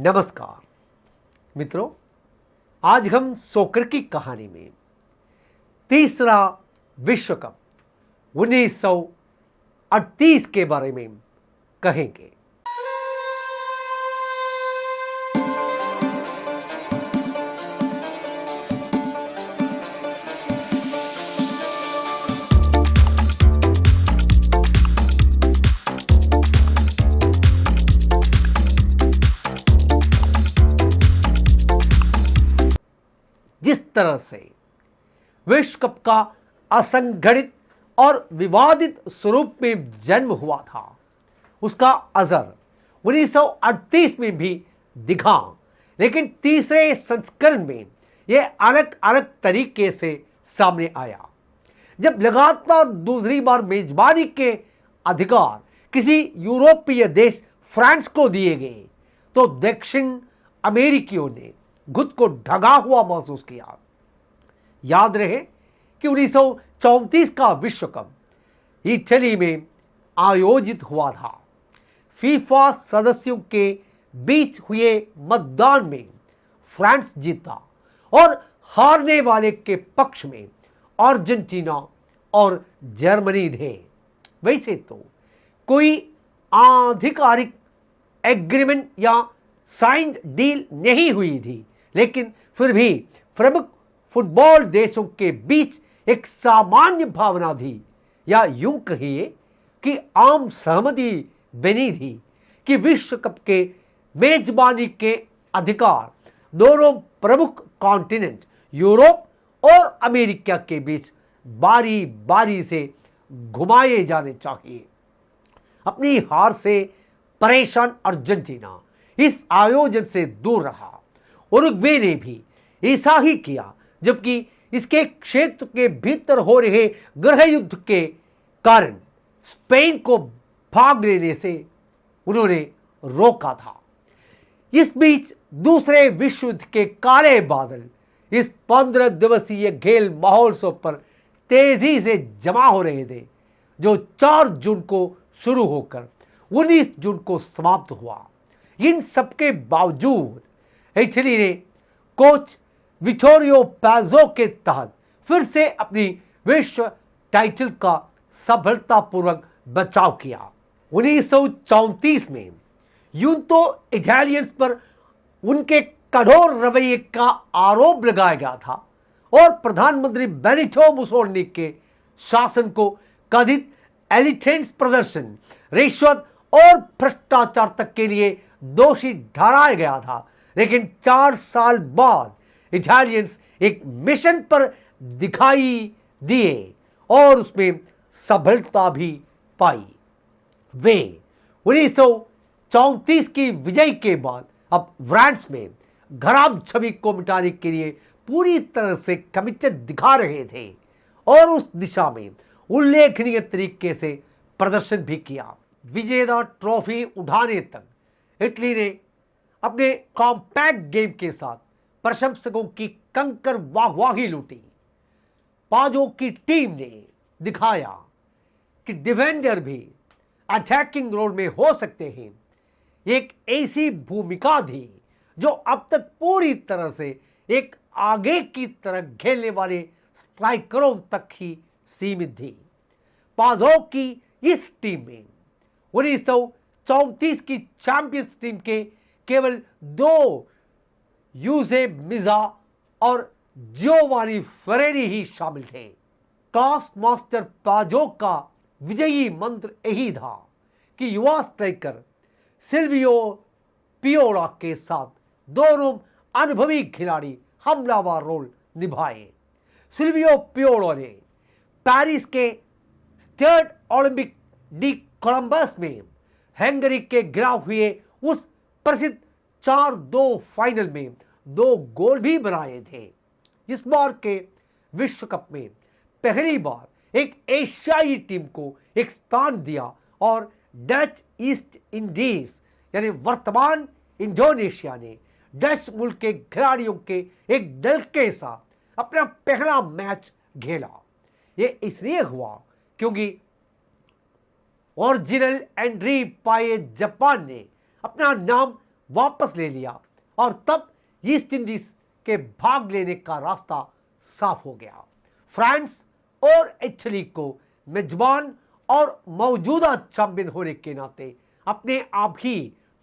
नमस्कार मित्रों, आज हम सॉकर की कहानी में तीसरा विश्व कप 1938 के बारे में कहेंगे। जिस तरह से विश्व कप का असंगठित और विवादित स्वरूप में जन्म हुआ था, उसका असर 1938 में भी दिखा, लेकिन तीसरे संस्करण में यह अलग अलग तरीके से सामने आया। जब लगातार दूसरी बार मेजबानी के अधिकार किसी यूरोपीय देश फ्रांस को दिए गए, तो दक्षिण अमेरिकियों ने खुद को ढगा हुआ महसूस किया। याद रहे कि 1934 का विश्व कप इटली में आयोजित हुआ था। फीफा सदस्यों के बीच हुए मतदान में फ्रांस जीता और हारने वाले के पक्ष में अर्जेंटीना और जर्मनी थे। वैसे तो कोई आधिकारिक एग्रीमेंट या साइंड डील नहीं हुई थी, लेकिन फिर भी प्रमुख फुटबॉल देशों के बीच एक सामान्य भावना थी, या यूं कहिए कि आम सहमति बनी थी कि विश्व कप के मेजबानी के अधिकार दोनों प्रमुख कॉन्टिनेंट यूरोप और अमेरिका के बीच बारी बारी से घुमाए जाने चाहिए। अपनी हार से परेशान अर्जेंटीना इस आयोजन से दूर रहा। उरुग्वे ने भी ऐसा ही किया, जबकि इसके क्षेत्र के भीतर हो रहे गृह युद्ध के कारण स्पेन को भाग लेने से उन्होंने रोका था। इस बीच दूसरे विश्व युद्ध के काले बादल इस 15 दिवसीय खेल महोत्सव पर तेजी से जमा हो रहे थे, जो 4 जून को शुरू होकर 19 जून को समाप्त हुआ। इन सबके बावजूद इटली ने कोच विटोरियो पैज़ो के तहत फिर से अपनी विश्व टाइटल का सफलतापूर्वक बचाव किया। 1934 में यूं तो इटालियंस पर उनके कठोर रवैये का आरोप लगाया गया था और प्रधानमंत्री बेनिटो मुसोलिनी के शासन को कथित एलिटेंस प्रदर्शन, रिश्वत और भ्रष्टाचार तक के लिए दोषी ठहराया गया था। लेकिन 4 साल बाद इटालियंस एक मिशन पर दिखाई दिए और उसमें सफलता भी पाई। वे 1934 की विजय के बाद अब फ्रांस में खराब छवि को मिटाने के लिए पूरी तरह से कमिटेड दिखा रहे थे और उस दिशा में उल्लेखनीय तरीके से प्रदर्शन भी किया। विजेता ट्रॉफी उठाने तक इटली ने अपने कॉम्पैक्ट गेम के साथ प्रशंसकों की कंकर वाहवाही लूटी। पाजो की टीम ने दिखाया कि डिफेंडर भी अटैकिंग रोल में हो सकते हैं। एक ऐसी भूमिका थी जो अब तक पूरी तरह से एक आगे की तरह खेलने वाले स्ट्राइकरों तक ही सीमित थी। पाजो की इस टीम में 1934 की चैंपियंस टीम के केवल 2 यूजे मिजा और जियोवानी फेरेरी ही शामिल थे। टॉस मास्टर पाजो का विजयी मंत्र यही था कि युवा स्ट्राइकर सिल्वियो पियोला के साथ दोनों अनुभवी खिलाड़ी हमलावर रोल निभाए। सिल्वियो पियोला ने पेरिस के स्टेड ओलंपिक डी कोलंबस में हंगरी के खिलाफ हुए उस प्रसिद्ध 4-2 फाइनल में 2 गोल भी बनाए थे। इस बार के विश्व कप में पहली बार एक एशियाई टीम को एक स्थान दिया और डच ईस्ट इंडीज यानी वर्तमान इंडोनेशिया ने डच मुल्क के खिलाड़ियों के एक दल के साथ अपना पहला मैच खेला। ये इसलिए हुआ क्योंकि ओरिजिनल एंड्री पाए जापान ने अपना नाम वापस ले लिया और तब ईस्ट इंडीज के भाग लेने का रास्ता साफ हो गया। फ्रांस और इटली को मेजबान और मौजूदा चैंपियन होने के नाते अपने आप ही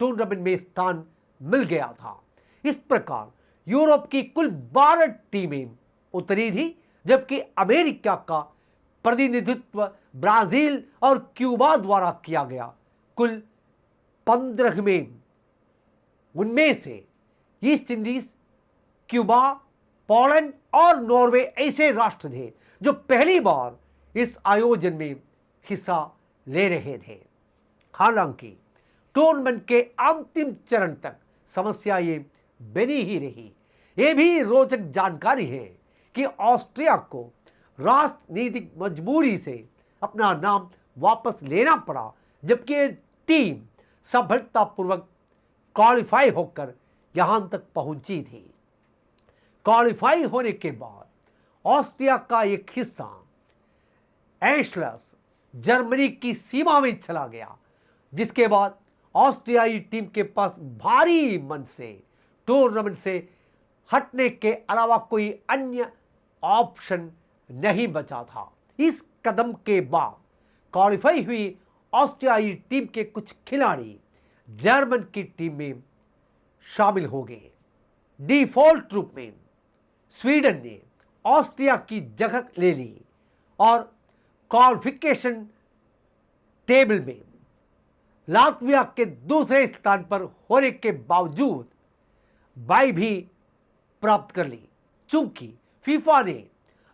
टूर्नामेंट में स्थान मिल गया था। इस प्रकार यूरोप की कुल 12 टीमें उतरी थी, जबकि अमेरिका का प्रतिनिधित्व ब्राजील और क्यूबा द्वारा किया गया। कुल 15 में उनमें से ईस्ट इंडीज, क्यूबा, पोलैंड और नॉर्वे ऐसे राष्ट्र थे जो पहली बार इस आयोजन में हिस्सा ले रहे थे। हालांकि टूर्नामेंट के अंतिम चरण तक समस्या ये बनी ही रही। ये भी रोचक जानकारी है कि ऑस्ट्रिया को राजनीतिक मजबूरी से अपना नाम वापस लेना पड़ा, जबकि ये टीम सफलतापूर्वक क्वालिफाई होकर यहां तक पहुंची थी। क्वालिफाई होने के बाद ऑस्ट्रिया का एक हिस्सा एशलस जर्मनी की सीमा में चला गया, जिसके बाद ऑस्ट्रियाई टीम के पास भारी मन से टूर्नामेंट से हटने के अलावा कोई अन्य ऑप्शन नहीं बचा था। इस कदम के बाद क्वालिफाई हुई ऑस्ट्रियाई टीम के कुछ खिलाड़ी जर्मन की टीम में शामिल हो गए। डिफॉल्ट रूप में स्वीडन ने ऑस्ट्रिया की जगह ले ली और क्वालिफिकेशन टेबल में लात्विया के दूसरे स्थान पर होने के बावजूद बाई भी प्राप्त कर ली। चूंकि फीफा ने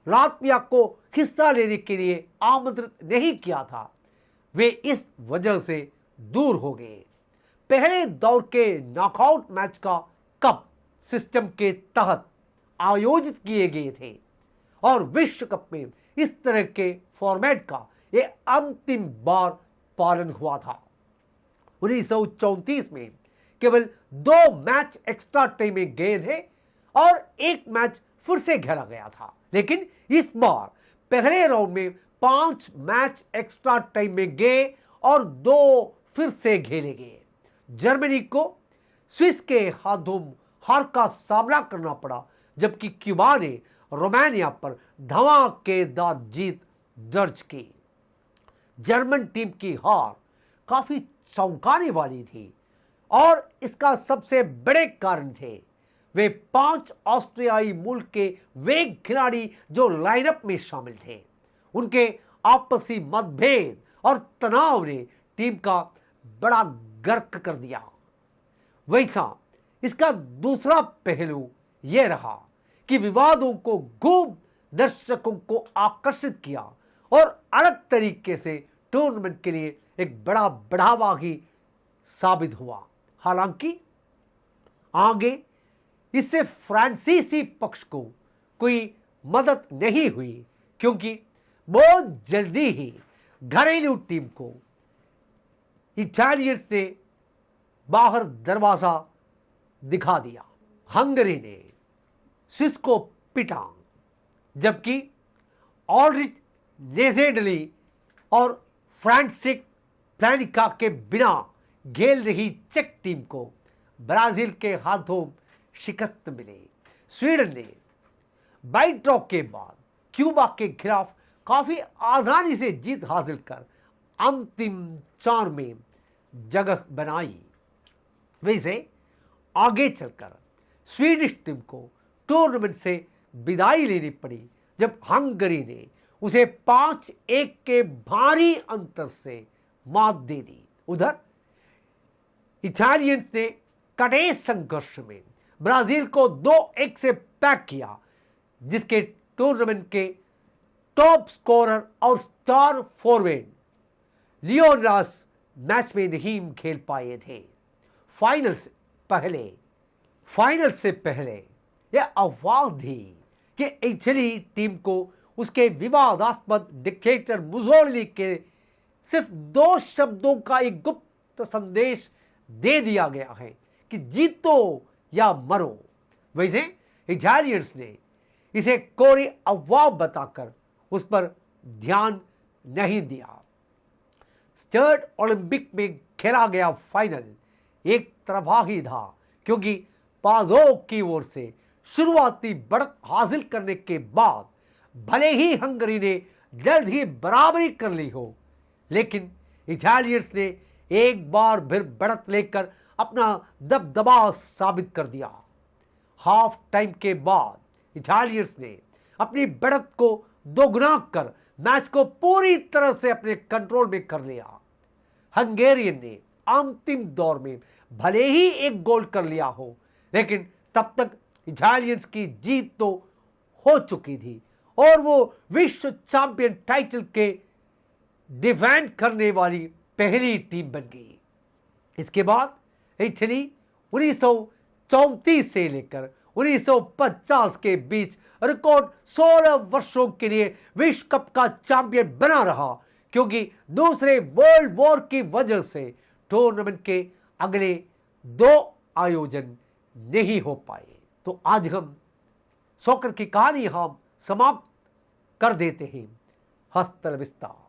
लात्विया को हिस्सा लेने के लिए आमंत्रित नहीं किया था, वे इस वजह से दूर हो गए। पहले दौर के नॉकआउट मैच का कप सिस्टम के तहत आयोजित किए गए थे और विश्व कप में इस तरह के फॉर्मेट का यह अंतिम बार पालन हुआ था। 1934 में केवल 2 मैच एक्स्ट्रा टाइम में गए थे और एक मैच फिर से खेला गया था, लेकिन इस बार पहले राउंड में 5 मैच एक्स्ट्रा टाइम में गए और 2 फिर से खेले गए। जर्मनी को स्विस के हाथों हार का सामना करना पड़ा, जबकि क्यूबा ने रोमानिया पर धमाकेदार जीत दर्ज की। जर्मन टीम की हार काफी चौंकाने वाली थी और इसका सबसे बड़े कारण थे वे 5 ऑस्ट्रियाई मूल के वे खिलाड़ी जो लाइनअप में शामिल थे। उनके आपसी मतभेद और तनाव ने टीम का बड़ा गर्क कर दिया। वैसा इसका दूसरा पहलू यह रहा कि विवादों को खूब दर्शकों को आकर्षित किया और अलग तरीके से टूर्नामेंट के लिए एक बड़ा बढ़ावा ही साबित हुआ। हालांकि आगे इससे फ्रांसीसी पक्ष को कोई मदद नहीं हुई, क्योंकि बहुत जल्दी ही घरेलू टीम को इटालियंस ने बाहर दरवाजा दिखा दिया। हंगरी ने स्विस को पिटा, जबकि ऑल्ड्रिच नेजेडली और फ्रांसिक प्लानिका के बिना खेल रही चेक टीम को ब्राजील के हाथों शिकस्त मिली। स्वीडन ने बाई ड्रॉ के बाद क्यूबा के खिलाफ काफी आसानी से जीत हासिल कर अंतिम 4 में जगह बनाई। वैसे आगे चलकर स्वीडिश टीम को टूर्नामेंट से विदाई लेनी पड़ी जब हंगरी ने उसे 5-1 के भारी अंतर से मात दे दी। उधर इटालियंस ने कड़े संघर्ष में ब्राजील को 2-1 से पैक किया, जिसके टूर्नामेंट के टॉप स्कोरर और स्टार फॉरवर्ड लियोनास मैच में नहीं खेल पाए थे। फाइनल से पहले यह अफवाह थी कि इटली टीम को उसके विवादास्पद डिक्टेटर मुसोलिनी के सिर्फ 2 शब्दों का एक गुप्त संदेश दे दिया गया है कि जीतो या मरो। वैसे इटालियंस ने इसे कोरी अफवाह बताकर उस पर ध्यान नहीं दिया। स्टर्ड ओलंपिक में खेला गया फाइनल एक तरफा ही था, क्योंकि पाजोक की ओर से शुरुआती बढ़त हासिल करने के बाद भले ही हंगरी ने जल्द ही बराबरी कर ली हो, लेकिन इटालियंस ने एक बार फिर बढ़त लेकर अपना दबदबा साबित कर दिया। हाफ टाइम के बाद इटालियंस ने अपनी बढ़त को दोगुना कर मैच को पूरी तरह से अपने कंट्रोल में कर लिया। हंगेरियन ने अंतिम दौर में भले ही एक गोल कर लिया हो, लेकिन तब तक इटालियंस की जीत तो हो चुकी थी और वो विश्व चैंपियन टाइटल के डिफेंड करने वाली पहली टीम बन गई। इसके बाद इटली 1934 से लेकर 1950 के बीच रिकॉर्ड 16 वर्षों के लिए विश्व कप का चैंपियन बना रहा, क्योंकि दूसरे वर्ल्ड वॉर की वजह से टूर्नामेंट के अगले 2 आयोजन नहीं हो पाए। तो आज हम सॉकर की कहानी हम समाप्त कर देते हैं। हस्तल विस्तार।